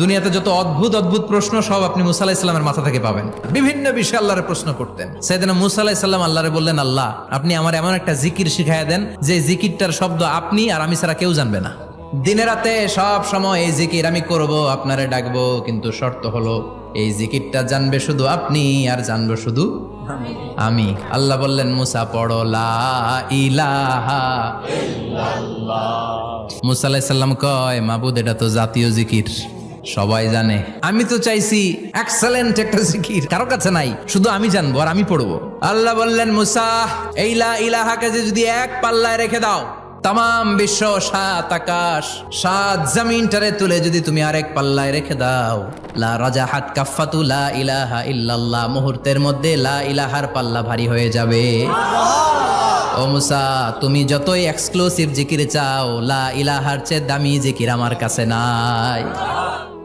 দুনিয়াতে যত অদ্ভুত অদ্ভুত প্রশ্ন সব আপনি মুসা আলাইহিস সালামের মাথা থেকে পাবেন। বিভিন্ন বিষয়ে আল্লাহরে প্রশ্ন করতেন। সাইয়েদনা মুসা আলাইহিস সালাম আল্লাহরে বললেন, আল্লাহ আপনি আমার এমন একটা জিকির শিখাইয়া দেন যে জিকিরটার শব্দ আপনি আর আমি ছাড়া কেউ জানবে না। দিনে রাতে সব সময় এই জিকির আমি করব, আপনারে ডাকবো, কিন্তু শর্ত হলো এই জিকিরটা জানবে শুধু আপনি আর জানবো শুধু আমি। আল্লাহ বললেন, মুসা পড়ো লা ইলাহা ইল্লাল্লাহ। মুসা আলাইহিস সালাম কয়, মাবুদ এটা তো জাতীয় জিকির, সবাই জানে। আমি তো চাইছি এক্সেলেন্ট একটা জিকির, কারো কাছে নাই, শুধু আমি জানবো আর আমি পড়বো। আল্লাহ বললেন, মুসা এই লা ইলাহাকে যদি এক পাল্লায় রেখে দাও, তাম বিশ্ব, 7 আকাশ 7 জমিনটারে তুলে যদি তুমি আরেক পাল্লায় রেখে দাও, লা রাজাহাত কাফাতু লা ইলাহা ইল্লাল্লাহ, মুহূর্তের মধ্যে লা ইলাহার পাল্লা ভারী হয়ে যাবে। ও মুসা, তুমি যতই এক্সক্লুসিভ জিকির চাও, লা ইলাহার চেয়ে দামি জিকির আমার কাছে নাই।